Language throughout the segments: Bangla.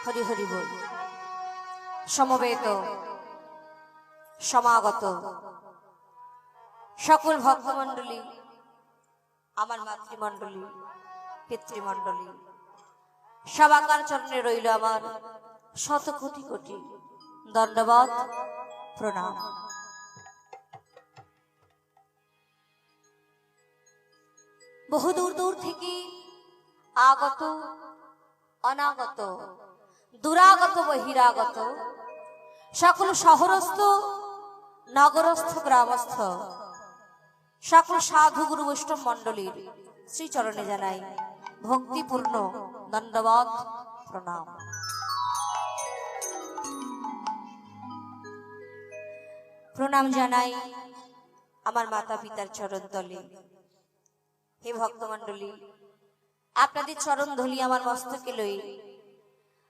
হরি হরি বল। সমবেত সমাগত সকল ভক্তমণ্ডলী, আমার মাতৃমণ্ডলী, পিতৃমণ্ডলী, সবাকার চরণে রইল আমার শত কোটি কোটি দণ্ডবত প্রণাম। বহু দূর দূর থেকে আগত অনাগত, দুরাগত বহিরাগত, সকল শহরস্থ নগরস্থ গ্রামস্থ সকল সাধু গুরু বৈষ্ণব মণ্ডলীর শ্রীচরণে জানাই ভক্তিপূর্ণ দণ্ডবত প্রণাম। প্রণাম জানাই আমার মাতা পিতার চরণ তলে। হে ভক্তমণ্ডলী, আপনাদের চরণ ধুলি আমার মস্তকে লই,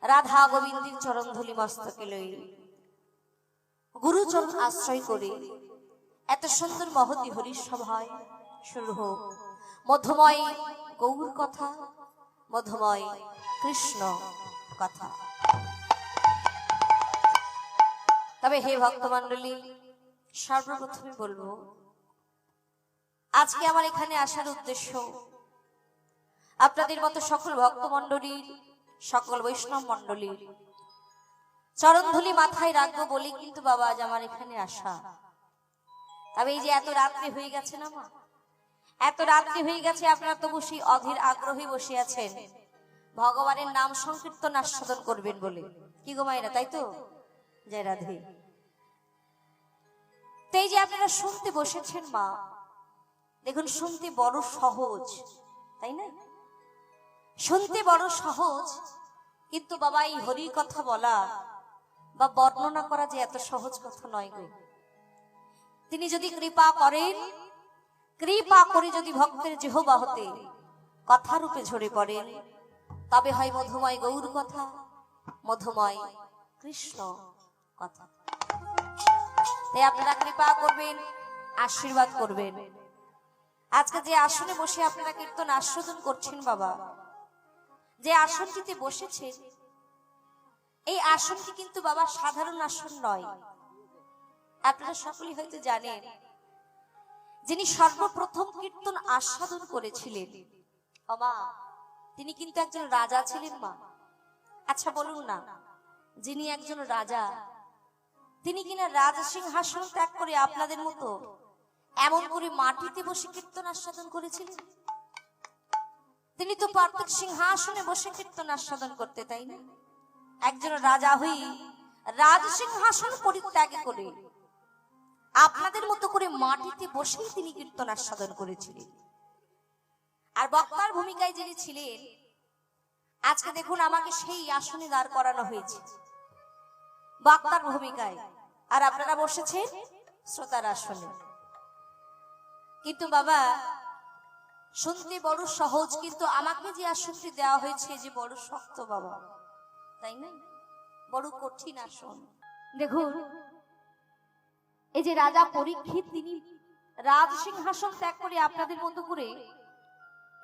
রাধা গোবিন্দের চরণ ধুলি মস্তকে লই, গুরুচরণ আশ্রয় করে এত সুন্দর মহতি হরির সভায় শুরু হোক মধুময় গৌর কথা, মধুময় কৃষ্ণ কথা। তবে হে ভক্তমণ্ডলী, সর্বপ্রথমে বলবো, আজকে আমার এখানে আসার উদ্দেশ্য আপনাদের মতো সকল ভক্তমণ্ডলীর, সকল বৈষ্ণব মণ্ডলীর চরণধুলি মাথায় রাখবো বলে কিন্তু বাবা আজ আমার এখানে আসা। তবে এই যে এত রাত্রি হয়ে গেছে না মা, এত রাত্রি হয়ে গেছে, আপনারা তো বসে অধীর আগ্রহে বসে আছেন ভগবানের নাম সংকীর্তন আস্বাদন করবেন বলে। কি গো মায়েরা, তাই তো? জয় রাধে। তো এই যে আপনারা শুনতে বসেছেন মা, দেখুন শুনতে বড় সহজ, তাই না? শুনতে বড় সহজ, কিন্তু বাবা এই হরির কথা বলা বা বর্ণনা করা যে এত সহজ কথা নয় গো। তিনি যদি কৃপা করেন, কৃপা করে যদি ভক্তের জিহ্বা হতে কথা রূপে ঝরে পড়েন, তবে হয় মধুময় গৌর কথা, মধুময় কৃষ্ণ কথা। তাই আপনারা কৃপা করবেন, আশীর্বাদ করবেন। আজকে যে আসনে বসে আপনারা কীর্তন আস্বাদন করছেন বাবা, যে আসনটিতে বসেছেন, এই আসনটি কিন্তু বাবা সাধারণ আসন নয়। আপনারা সকলেই হয়তো জানেন, যিনি সর্বপ্রথম কীর্তন আস্বাদন করেছিলেন মা, তিনি কিন্তু একজন রাজা ছিলেন মা। আচ্ছা বলুন না, যিনি একজন রাজা, তিনি কিনা রাজ সিংহাসন ত্যাগ করে আপনাদের মতো এমন করে মাটিতে বসে কীর্তন আস্বাদন করেছিলেন? তিনি তো পার্থক সিংহাসনে বসে কীর্তন আস্বাদন করতে, তাই না? একজন রাজা হই রাজ সিংহাসন পরিত্যাগ করে আপনাদের মতো করে মাটিতে বসেই তিনি কীর্তন আস্বাদন করেছিলেন। আর বক্তার ভূমিকায় যিনি ছিলেন, আজকে দেখুন আমাকে সেই আসনে দাঁড় করানো হয়েছে বক্তার ভূমিকায়, আর আপনারা বসেছেন শ্রোতার আসনে। কিন্তু বাবা শুনতে বড় সহজ, কিন্তু আমাকে যে আসনটি দেওয়া হয়েছে যে বড় শক্ত বাবা, তাই না? বড় কঠিন আসন। দেখুন এই যে রাজা পরীক্ষিত, তিনি রাজ সিংহাসন ত্যাগ করে আপনাদের মতো করে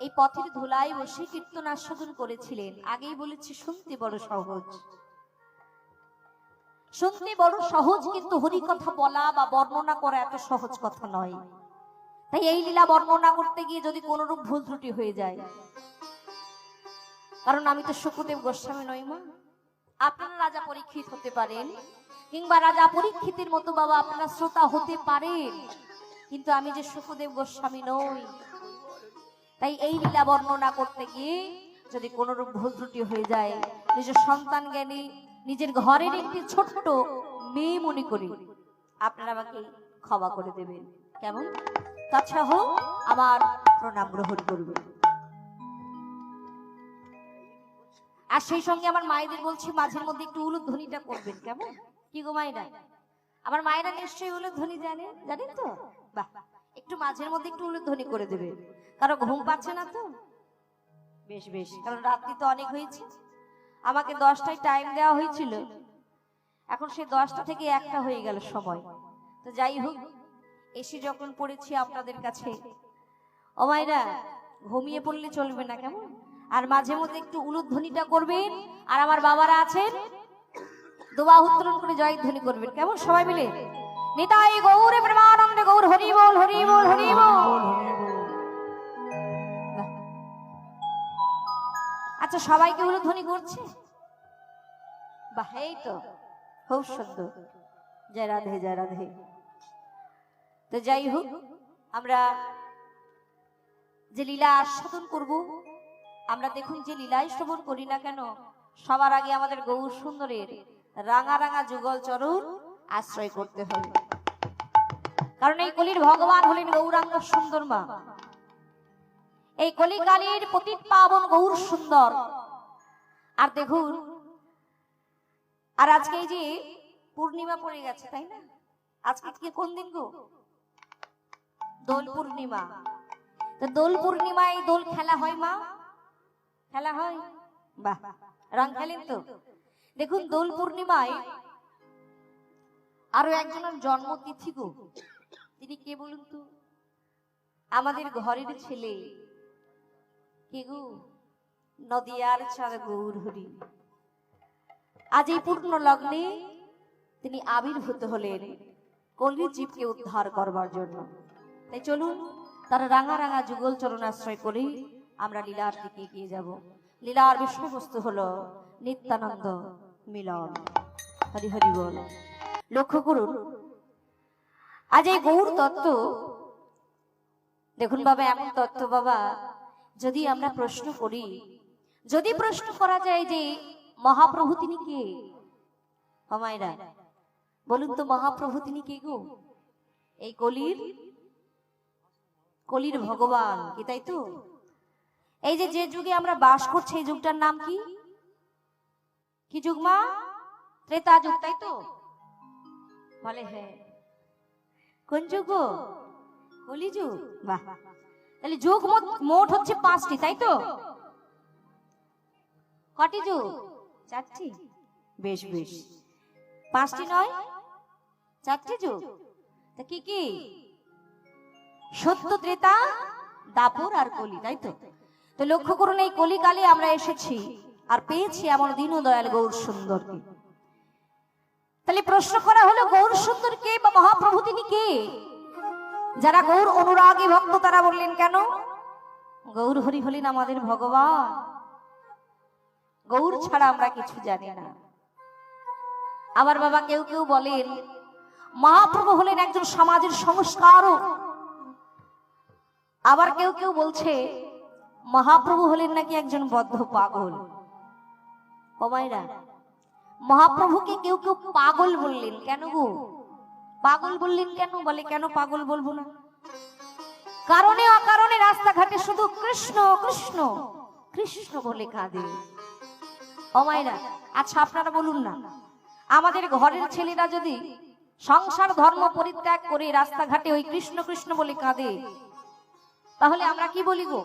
এই পথের ধুলায় বসে কীর্তন আস্বাদন করেছিলেন। আগেই বলেছি শুনতে বড় সহজ, শুনতে বড় সহজ, কিন্তু হরি কথা বলা বা বর্ণনা করা এত সহজ কথা নয়। তাই এই লীলা বর্ণনা করতে গিয়ে যদি কোনরূপ ভুল ত্রুটি হয়ে যায়, কারণ আমি তো শুকদেব গোস্বামী নই মা, আপনারা রাজা পরীক্ষিত হতে পারেন, কিংবা রাজা পরীক্ষিতের মতো বাবা আপনারা শ্রোতা হতে পারেন, কিন্তু আমি যে শুকদেব গোস্বামী নই। তাই এই লীলা বর্ণনা করতে গিয়ে যদি কোনরূপ ভুল ত্রুটি হয়ে যায়, নিজের সন্তান জ্ঞানী, নিজের ঘরের একটি ছোট্ট মেয়ে মনে করি আপনারা আমাকে ক্ষমা করে দেবেন, কেমন? তৎসহ আমার প্রণাম গ্রহণ করবেন। আর সেই সঙ্গে আমার মায়েদের বলছি, মাঝের মধ্যে একটু উলুধ্বনিটা করবেন, কেমন? কি গো মায়েরা, আমার মায়েরা নিশ্চয়ই উলুধ্বনি জানেন, জানেন তো? বাহ, একটু মাঝের মধ্যে একটু উলুধ্বনি করে দেবে। কারো ঘুম পাচ্ছে না তো? বেশ বেশ, কারণ রাত্রি তো অনেক হয়েছে। আমাকে 10টায় টাইম দেওয়া হয়েছিল, এখন সে 10টা থেকে 1টা হয়ে গেল সময়। তো যাই হোক, এসে যখন পড়েছি আপনাদের কাছে, ও মায়েরা ঘুমিয়ে পড়লে চলবে না, কেমন? আর মাঝে মধ্যে একটু উলুধ্বনিটা করবেন, আর আমার বাবারা আছেন দোয়া উত্তোলন করে জয়ধ্বনি করবেন, কেমন? সবাই মিলে নিতাই গৌর প্রেমানন্দে গৌর, হরি বল হরি বল হরি বল। আচ্ছা, সবাইকে উলুধ্বনি করছে? বাহ, এই তো খুব সুন্দর। জয় রাধে জয় রাধে। তো যাই হোক, আমরা যে লীলা আস্বাদন করব, আমরা দেখুন যে লীলাই শ্রবণ করি না কেন, সবার আগে আমাদের গৌর সুন্দরের রাঙা রাঙা যুগল চরণ আশ্রয় করতে হবে। কারণ এই কলির ভগবান হলেন গৌরাঙ্গ সুন্দর মা। এই কলিকালের পতিত পাবন গৌর সুন্দর। আর দেখুন, আর আজকে এই যে পূর্ণিমা পড়ে গেছে, তাই না? আজকে কি কোন দিন গো? দোল পূর্ণিমা। তো দোল পূর্ণিমায় দোল খেলা হয় মা? খেলা হয়? বাহ, রং খেলেন তো? দেখুন, দোল পূর্ণিমায় আরো একজনের জন্মতিথি গো। তিনি কে বলুন তো? আমাদের ঘরের ছেলে। কে গো? নদিয়ার চাঁদ গৌর হরি। আজ এই পূর্ণ লগ্নে তিনি আবির্ভূত হলেন কলির জীবকে উদ্ধার করবার জন্য। তাই চলুন তার রাঙা রাঙা যুগল চরণ আশ্রয় করে আমরা লীলার দিকে এগিয়ে যাব। লীলার বিষয়বস্তু হলো নিত্যানন্দ মিলন। হরি হরি বল। লক্ষ্য করুন, আজ এই গৌর তত্ত্ব, দেখুন বাবা, এমন তত্ত্ব বাবা, যদি আমরা প্রশ্ন করি, যদি প্রশ্ন করা যায় যে মহাপ্রভু তিনি কে? মায়েরা বলুন তো, মহাপ্রভু তিনি কে গো? এই কলির ভগবান কি, তাই তো? এই যে যুগে আমরা বাস করছি, এই যুগটার নাম কি? কি যুগ মা? ত্রেতা যুগ, তাই তো? বলে হ্যাঁ। কোন যুগ? কলি যুগ। বাহ, তাহলে যুগ মোট হচ্ছে 5টি, তাই তো? কটি যুগ? 4টি। বেশ বেশ, 5টি নয়, 4টি যুগ। তা কি কি? সত্য, ত্রেতা, দাপর আর কলি, তাই তো? তো লক্ষ্য করুন, এই কলিকালে আমরা এসেছি আর পেয়েছি এমন দীন দয়াল গৌর সুন্দরকে। তাহলে প্রশ্ন করা হলো, গৌর সুন্দর কে বা মহাপ্রভু তিনি কে? যারা গৌর অনুরাগী ভক্ত তারা বললেন, কেন? গৌর হরি হলেন আমাদের ভগবান, গৌর ছাড়া আমরা কিছু জানি না। আবার বাবা কেউ কেউ বলেন মহাপ্রভু হলেন একজন সমাজের সংস্কারক। আবার কেউ কেউ বলছে মহাপ্রভু হলেন নাকি একজন বদ্ধ পাগল। ও মায়েরা, মহাপ্রভুকে কেউ কেউ পাগল বললেন, কেন গো? পাগল বললেন কেন? বলে কেন পাগল বলবো না? কারণে অকারণে রাস্তাঘাটে শুধু কৃষ্ণ কৃষ্ণ কৃষ্ণ বলে কাঁদে। ও মায়েরা, আচ্ছা আপনারা বলুন না, আমাদের ঘরের ছেলেরা যদি সংসার ধর্ম পরিত্যাগ করে রাস্তাঘাটে ওই কৃষ্ণ কৃষ্ণ বলে কাঁদে, তাহলে আমরা কি বলি গো?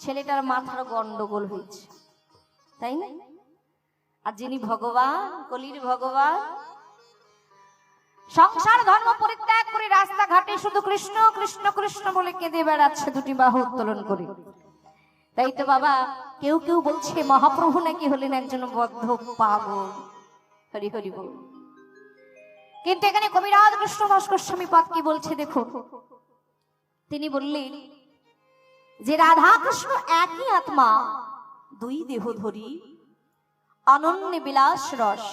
ছেলেটার মাথার গন্ডগোল হয়েছে, তাই না? আর যিনি ভগবান, কলির ভগবান, সংসার ধর্ম পরিত্যাগ করে রাস্তাঘাটে শুধু কৃষ্ণ কৃষ্ণ কৃষ্ণ বলে কেঁদে বেড়াচ্ছে দুটি বাহু উত্তোলন করে। তাই তো বাবা কেউ কেউ বলছে মহাপ্রভু নাকি হলেন একজন বদ্ধ পাগল। হরি হরি বল। কিন্তু এখানে কবিরাজ কৃষ্ণদাস গোস্বামী পাদ কি বলছে দেখুন, তিনি বললেন যে রাধা কৃষ্ণ একই আত্মা, দুই দেহ ধরি অনন্য বিলাস রস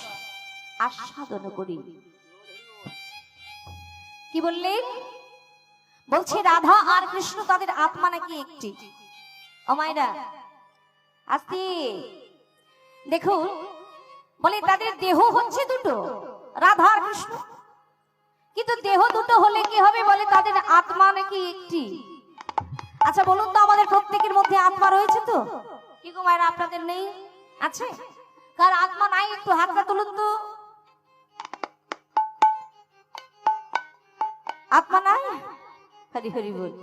আস্বাদন করি। কি বললেন? বলছে রাধা আর কৃষ্ণ তাদের আত্মা নাকি একটি। ও মায়েরা আস্তে দেখুন, বলে তাদের দেহ হচ্ছে দুটো, রাধা আর কৃষ্ণ, কিন্তু দেহ দুটো হলে কি হবে? বলে তাদের আত্মা নাকি একটি। আচ্ছা বলুন তো, আমাদের প্রত্যেকের মধ্যে আত্মা রয়েছে তো? কি গো মায়েরা, আপনাদের নেই? আছে? কার আত্মা নাই একটু হাতটা তুলুন তো। আত্মা নাই? হরি হরি বল।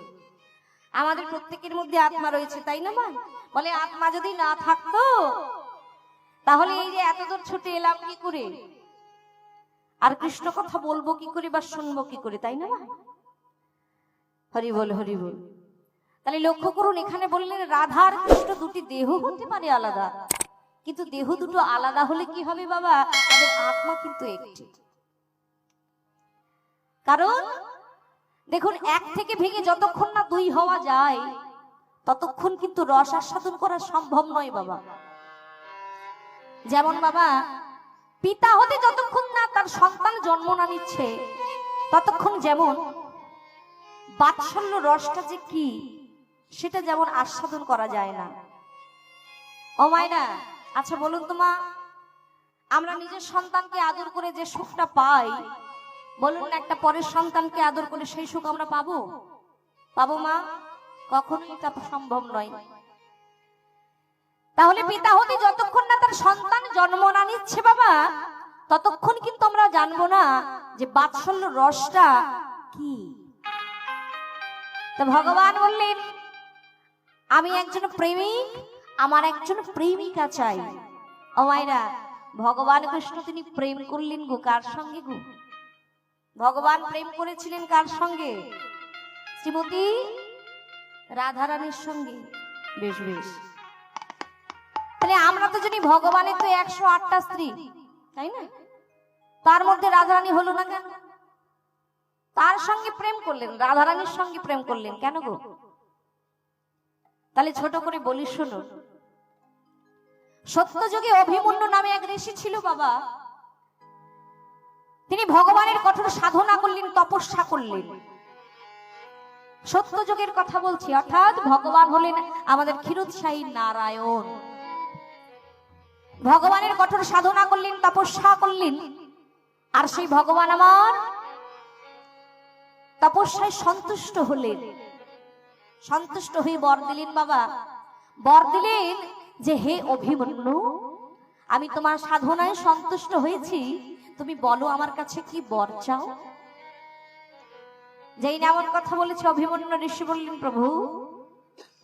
আমাদের প্রত্যেকের মধ্যে আত্মা রয়েছে, তাই না মা? বলে আত্মা যদি না থাকতো তাহলে এই যে এত দূর ছুটে এলাম কি করে, আর কৃষ্ণ কথা বলবো কি করে বা শুনবো কি করে, তাই না মা? হরি বল হরি বল। তাহলে লক্ষ্য করুন, এখানে বললেন রাধার কৃষ্ণ দুটি দেহ হতে পারে আলাদা, কিন্তু দেহ দুটো আলাদা হলে কি হবে বাবা, তাদের আত্মা কিন্তু একটি। কারণ দেখুন, এক থেকে ভেঙে যতক্ষণ না দুই হওয়া যায় ততক্ষণ কিন্তু রস আস্বাদন করা সম্ভব নয় বাবা। যেমন বাবা, পিতা হতে যতক্ষণ না তার সন্তান জন্ম না নিচ্ছে ততক্ষণ যেমন বাৎসল্য রসটা যে কি সেটা যেমন আস্বাদন করা যায় না। ও মায়েরা, আচ্ছা বলুন তো মা, আমরা নিজের সন্তানকে আদর করে যে সুখটা পাই, বলুন না একটা পরের সন্তানকে আদর করে সেই সুখ আমরা পাবো? পাবো মা? কখনোই এটা সম্ভব নয়। তাহলে পিতা হতে যতক্ষণ না তার সন্তান জন্ম না নিচ্ছে বাবা, ততক্ষণ কিন্তু আমরা জানবো না যে বাৎসল্য রসটা কি। তো ভগবান বললেন, আমি একজন প্রেমিক, আমার একজন প্রেমিকা চাই। ও মায়েরা, ভগবান কৃষ্ণ তিনি প্রেম করলেন গো কার সঙ্গে গো? ভগবান প্রেম করেছিলেন কার সঙ্গে? শ্রীমতী রাধারানীর সঙ্গে। বেশ বেশ, তাহলে আমরা তো জানি ভগবানের তো 108টা স্ত্রী, তাই না? তার মধ্যে রাধারানী হলো না কেন? তার সঙ্গে প্রেম করলেন, রাধারানীর সঙ্গে প্রেম করলেন কেন গো? তাহলে ছোট করে বলি শুনুন। সত্যযুগে অভিমন্যু নামে এক ঋষি ছিল বাবা। তিনি ভগবানের কঠোর সাধনা করলেন, তপস্যা করলেন। সত্যযুগের কথা বলছি, অর্থাৎ ভগবান হলেন আমাদের ক্ষীরোদশায়ী নারায়ণ। ভগবানের কঠোর সাধনা করলেন, তপস্যা করলেন, আর সেই ভগবান আমার তপস্যায় সন্তুষ্ট হলেন। সন্তুষ্ট হয়ে বর দিলেন বাবা। বর দিলেন যে হে অভিমন্যু, আমি তোমার সাধনায় সন্তুষ্ট হয়েছি, তুমি বলো আমার কাছে কি বর চাও। যেই না এমন কথা বলেছে, অভিমন্যু ঋষি বললেন, প্রভু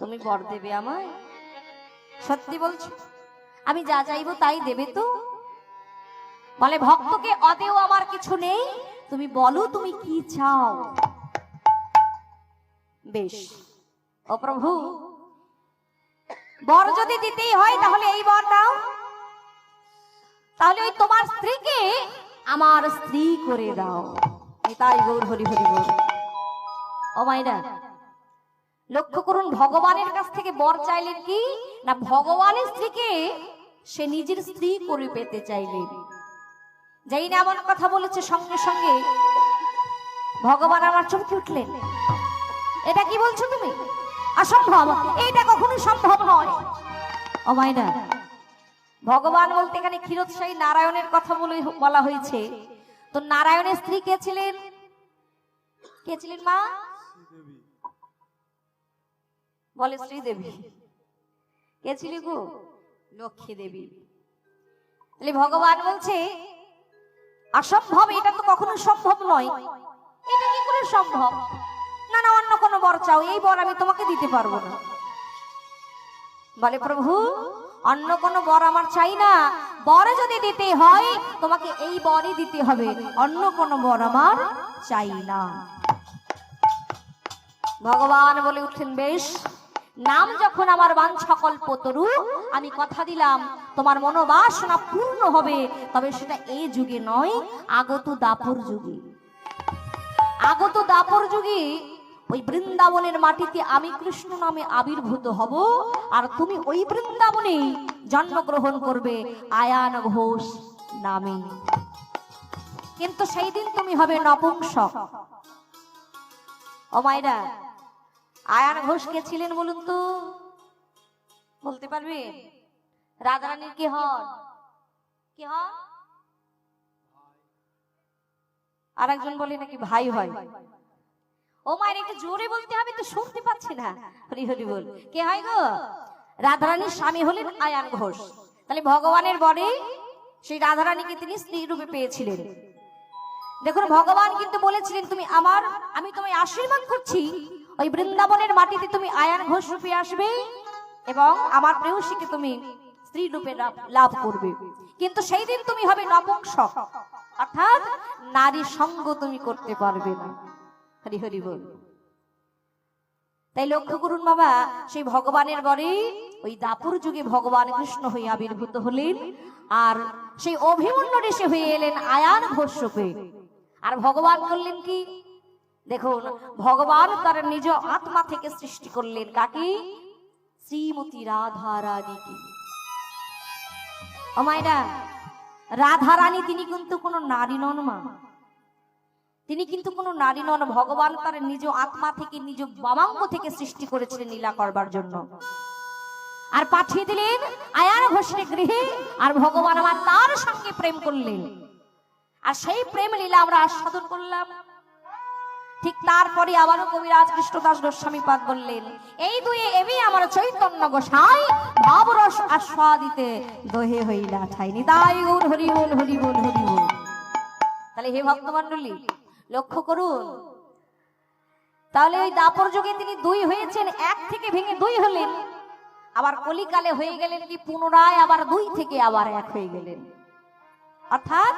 তুমি বর দেবে আমায়? সত্যি বলছো? আমি যা চাইবো তাই দেবে তো? বলে, ভক্তকে অদেও আমার কিছু নেই, তুমি বলো তুমি কি চাও। বেশ, ও প্রভু, বর যদি দিতেই হয় তাহলে এই বর দাও, তাহলে ওই তোমার স্ত্রীকে আমার স্ত্রী করে দাও। তাই গৌর হরি হরি বল। ও মাইরা, লক্ষ্য করুন, ভগবানের কাছ থেকে বর চাইলেন কি না, ভগবানের স্ত্রীকে সে নিজের স্ত্রী করে পেতে চাইলেন। যেই না এমন কথা বলেছে, সঙ্গে সঙ্গে ভগবান আমার চমকে উঠলেন। এটা কি বলছো তুমি? অসম্ভব, এইটা কখনো সম্ভব নয়। ও মাইনা, ভগবান বলতে এখানে ক্ষীরোদশায়ী নারায়ণের কথা বলা হয়েছে। তো নারায়ণের স্ত্রী কে ছিলেন? কে ছিলেন মা? বলে শ্রীদেবী। কে ছিল গো? লক্ষ্মী দেবী। তাহলে ভগবান বলছে অসম্ভব, এটা তো কখনো সম্ভব নয়। এটা কি করে সম্ভব? না না, অন্য কোনো বর চাও, এই বর আমি তোমাকে দিতে পারবো না। বলে, প্রভু অন্য কোনো বর আমার চাই না, বর যদি দিতে হয় তোমাকে এই বরই দিতে হবে, অন্য কোনো বর আমার চাই না। ভগবান বলে উঠলেন, বেশ, নাম যখন আমার বাঞ্ছা কল্পতরু, আমি কথা দিলাম তোমার মনোবাসনা পূর্ণ হবে, তবে সেটা এই যুগে নয়, আগত দাপর যুগে। আগত দাপর যুগে ওই বৃন্দাবনের মাটিতে আমি কৃষ্ণ নামে আবির্ভূত হব, আর তুমি ওই বৃন্দাবনে জন্মগ্রহণ করবে আয়ান ঘোষ নামে। কিন্তু সেই দিন তুমি হবে নপুংসক। ও মায়েরা, আয়ান ঘোষ কে ছিলেন বলুন তো? বলতে পারবে? রাধারানীর কি হন? কি হন? আর একজন বলে নাকি ভাই হয়। ও মায়ের একটু জোরে বলতে হবে, তো শুনতে পাচ্ছি না। হরি হরি বল। কে হয় গো? রাধারানীর স্বামী হলেন আয়ান ঘোষ। তাহলে ভগবানের বরে সেই রাধারানীকে তিনি স্ত্রী রূপে পেয়েছিলেন। দেখুন, ভগবান কিন্তু বলেছিলেন, তুমি আমার, আমি তোমায় আশীর্বাদ করছি, ওই বৃন্দাবনের মাটিতে তুমি আয়ান ঘোষ রূপে আসবে এবং আমার প্রেয়সীকে তুমি স্ত্রী রূপে লাভ করবে। কিন্তু সেই দিন তুমি হবে নপুংসক, অর্থাৎ নারী সঙ্গ তুমি করতে পারবে না। হরি হরি বল। তাই লক্ষ্য করুন বাবা, সেই ভগবানের বরে ওই দাপুর যুগে ভগবান কৃষ্ণ হয়ে আবির্ভূত হলেন, আর সেই অভিমন্যু ঋষি হয়ে এলেন আয়ান ঘোষরূপে। আর ভগবান করলেন কি দেখুন, ভগবান তার নিজ আত্মা থেকে সৃষ্টি করলেন কাকে? শ্রীমতী রাধা রানীকে। ও মায়েরা, রাধা রানী তিনি কিন্তু কোনো নারী নন মা, তিনি কিন্তু কোনো নারী নন। ভগবান তার নিজ আত্মা থেকে, নিজ বামাঙ্গ থেকে সৃষ্টি করেছিলেন লীলা করবার জন্য, আর পাঠিয়ে দিলেন আয়ান ঘোষের গৃহে। আর ভগবান আমার তার সঙ্গে প্রেম করলেন, আর সেই প্রেম লীলা আমরা আস্বাদন করলাম। ঠিক তারপরে আবারও কবিরাজ কৃষ্ণদাস গোস্বামী পাদ বললেন, এই দুয়ে এমি আমার চৈতন্য গোসাই ভাবরস আস্বাদিতে দোহে হইলা ঠাই। নিতাই গৌর হরি বল, হরি বল, হরি বল। তাহলে হে ভক্তমণ্ডলী, লক্ষ্য করুন, তাহলে ওই দাপর যুগে তিনি দুই হয়েছেন, এক থেকে ভেঙে দুই হলেন। আবার কলিকালে হয়ে গেলেন কি পুনরায় আবার দুই থেকে আবার এক হয়ে গেলেন। অর্থাৎ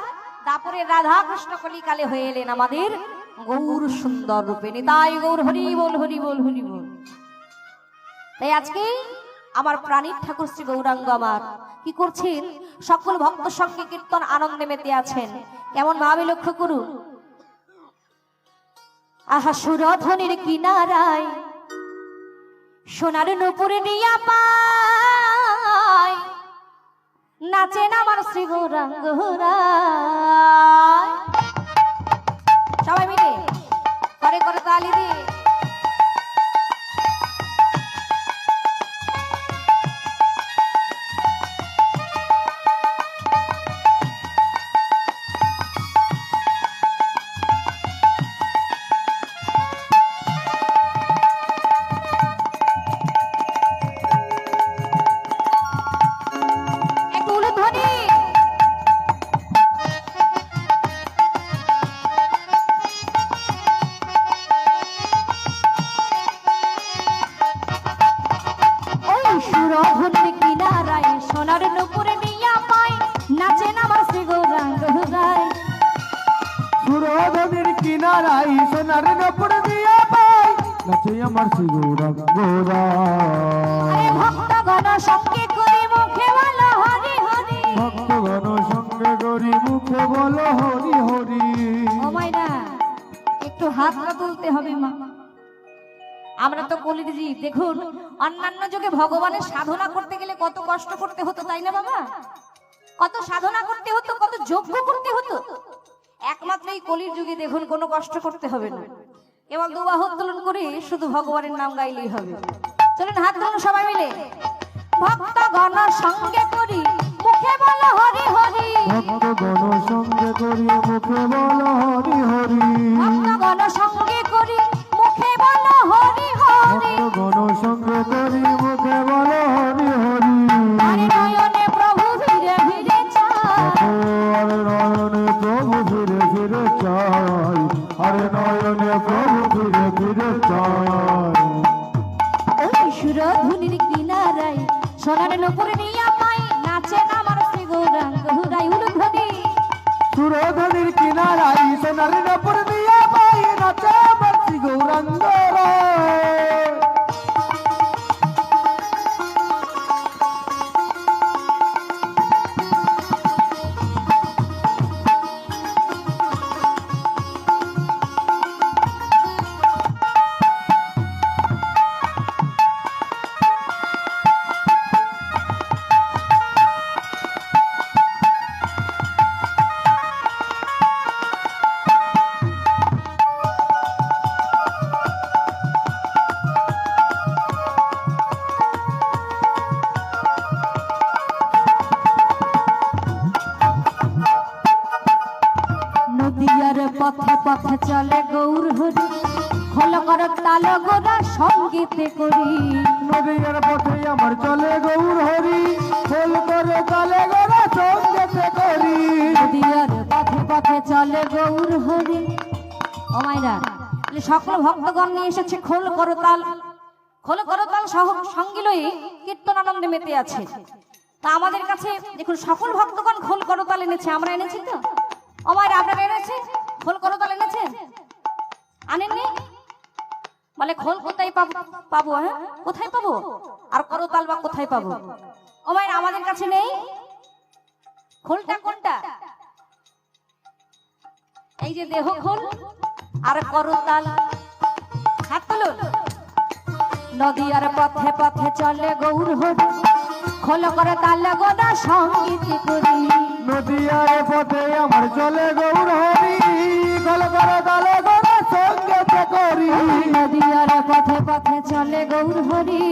দাপরের রাধা কৃষ্ণ কলিকালে হয়ে এলেন আমাদের গৌর সুন্দর রূপে। নিতাই গৌর হরি বল, হরি বল, হরি বল। তাই আজকে আমার প্রাণীর ঠাকুর শ্রী গৌরাঙ্গ আমার কি করছেন? সকল ভক্ত সঙ্গে কীর্তন আনন্দে মেতে আছেন। কেমন ভাবে লক্ষ্য করুন। আহা সুরধ্বনির কিনারায় সোনার নূপুর দিয়া পায়, নাচেন আমার শ্রী গৌরাঙ্গ রায়। সবাই মিলে করে করে তালি দিয়ে সোনার নূপুরে নিয়া পাই, নাচেন আমার শ্রী গৌরাঙ্গ রায়। সুরধনির কিনারায় সোনার নূপুর দিয়া পাই, নাচে আমার শ্রী গৌরাঙ্গ রায়। ভক্তগণ সঙ্গে করি মুখে বলো হরি হরি, ভক্তগণ সঙ্গে করি মুখে বলো হরি হরি। ও মাইনা, একটু হাতটা তুলতে হবে মা। আমরা তো বলি দিদি, দেখুন অন্যান্য যুগে ভগবানের সাধনা করতে গেলে কত কষ্ট করতে হতো, তাই না বাবা? কত সাধনা করতে হতো, কত যজ্ঞ করতে হতো। একমাত্র এই কলির যুগে দেখুন কোনো কষ্ট করতে হবে না, কেবল দুবাহু উত্তোলন করে শুধু ভগবানের নাম গাইলেই হবে। চলুন হাত তুলুন সবাই মিলে। ভক্তগণ সঙ্গে করি মুখে বলো হরি হরি, ভক্তগণ সঙ্গে করি মুখে বলো হরি হরি। ভক্তগণ সঙ্গে করি মুখে বলো হরি হরি, ভক্তগণ সঙ্গে করি মুখে বলো হরি হরি। আরে নয়নে প্রভু ধীরে ধীরে চায়, আরে নয়নে প্রভু ধীরে ধীরে চাই, আরে নয়নে প্রভু ধীরে ধীরে চাই। ওই সুরধুনির কিনারায় সোনার নূপুরে নিয়া পাই, নাচেন আমার শ্রী গৌরাঙ্গ রায়। উলুধ্বনি সুরধনির কিনারায় সোনার নূপুর দিয়া পাই, নাচে আমার শ্রী গৌরাঙ্গ রায়। নদিয়ার পথে পথে চলে গৌর হরি, খোল কর তাল গোরা সঙ্গীতে করি। নদীর পথে আমার চলে গৌর হরি, খোল করে চলে গোরা সঙ্গেতে করি। নদিয়ার পথে পথে চলে গৌর হরি। ও মাইরা, সকল ভক্তগণ নিয়ে এসেছে খোল করতাল, খোল করতাল সহ সঙ্গী লয়ে কীর্তন আনন্দে মেতে আছে। তা আমাদের কাছে দেখুন সকল ভক্তগণ খোল করতাল এনেছে, আমরা এনেছি তো? ও মাইরা, আপনারা এনেছে খোল করতাল এনেছেন? আনেননি? বলে খোল কোথায় পাবো পাবো হ্যাঁ কোথায় পাবো আর করতাল বা কোথায় পাবো ও মায়ের আমাদের কাছে নেই খোলটা কোনটা এই যে দেহ খোল আর করতাল হাত তুলুন নদী আর পথে পথে চলে গৌর হরি খোল করে তাল গোদা সঙ্গীত করি নদী আর পথে আমার চলে গৌর হরি গল করে তালে গোড়া সঙ্গীত করি নদী আর পথে পথে চলে গৌর হরি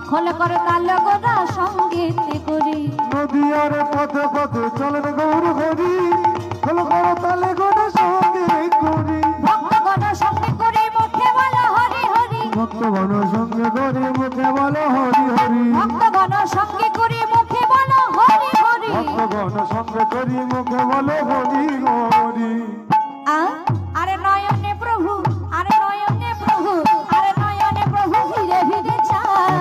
খোল করে তাল গোদা সঙ্গীত করি নদী আর পথে পথে চলে গৌর হরি গল করে তালে গোড়া সঙ্গীত করি ভক্তগণ সঙ্গে করে মুখে বলো হরি হরি ভক্তগণ সঙ্গে করি মুখে বলো হরি হরি ভক্তগণ সঙ্গে করে মুখে বলো হরি হরি ভক্তগণ সঙ্গে করি মুখে বলো হরি হরি আরে নয়নে প্রভু আরে নয়নে প্রভু আরে নয়নে প্রভু ধীরে ধীরে চায়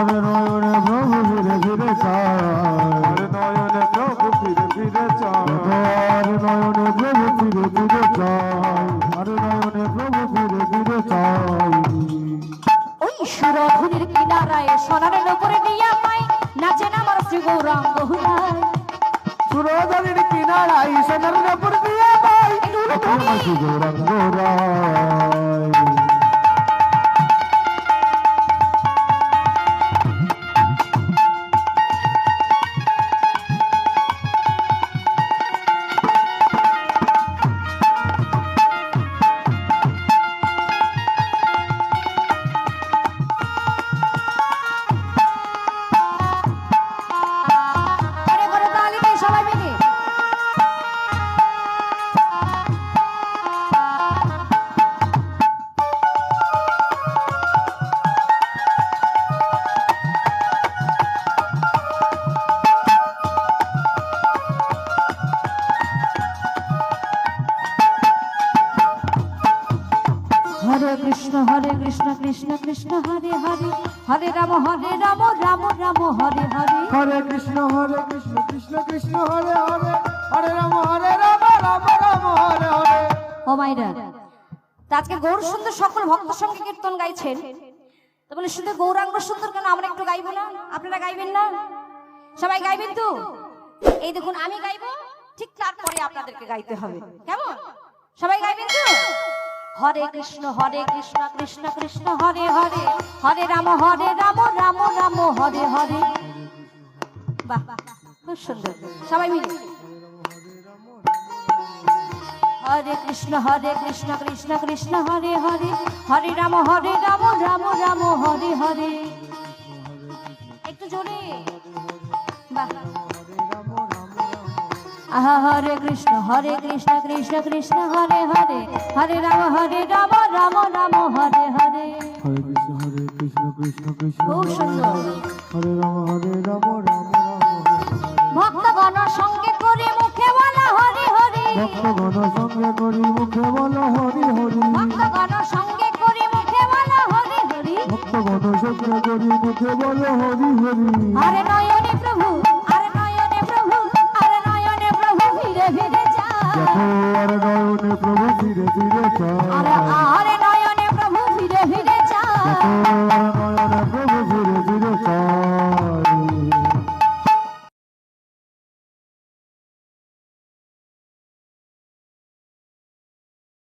আরে নয়নে প্রভু ফিরে ফিরে চায় আরে নয়নে প্রভু ফিরে ফিরে চায় আরে নয়নে প্রভু ফিরে ফিরে চায় আরে নয়নে প্রভু ফিরে ফিরে চায় ওই সুরধুনির কিনারায় সোনারের উপরে দিয়া পাই নাচেন আমার শ্রী গৌরাঙ্গ হুরায় সুরধরির কিনারায় সোনার উপর দিয়ে পাই মাসি গৌরাঙ্গ রায় করে করে তালি দিয়ে সবাই মিলে হরে কৃষ্ণ কৃষ্ণ কৃষ্ণ হরে হরে হরে রাম রাম রাম হরে হরে হরে কৃষ্ণ কৃষ্ণ কৃষ্ণ হরে হরে হরে রাম রাম রাম হরে হরে ও মাইরা তা আজকে গৌর সুন্দর সকল ভক্ত সঙ্গে কীর্তন গাইছেন তো বলে শুধু গৌরাঙ্গ সুন্দর কেন আমরা একটু গাইবো না আপনারা গাইবেন না সবাই গাইবেন তো এই দেখুন আমি গাইবো ঠিক তারপরে আপনাদেরকে গাইতে হবে কেমন সবাই গাইবেন তো হরে কৃষ্ণ কৃষ্ণ কৃষ্ণ হরে হরে হরে রাম রাম রাম হরে হরে বাহ খুব সুন্দর সবাই মিলে হরে কৃষ্ণ কৃষ্ণ কৃষ্ণ হরে হরে হরে রাম রাম রাম হরে হরে একটু জোরে বাহ আহা হরে কৃষ্ণ কৃষ্ণ কৃষ্ণ হরে হরে হরে রাম রাম রাম হরে হরে হরে কৃষ্ণ কৃষ্ণ কৃষ্ণ খুব সুন্দর হরে রাম রাম রাম ভক্তগণ সঙ্গে করে মুখে বলা হরি হরি ভক্তগণ সঙ্গে করি মুখে বলো হরি হরি ভক্তগণ সঙ্গে করে মুখে বলা হরি হরি ভক্তগণ সঙ্গে করি মুখে বলো হরি হরি আরে নয়নে প্রভু আরে নয়নে প্রভু আরে নয়নে প্রভু ধীরে ধীরে যায় দেখো আরে নয়নে প্রভু ধীরে ধীরে চায় আরে নয়নে প্রভু ধীরে ধীরে যায় দেখো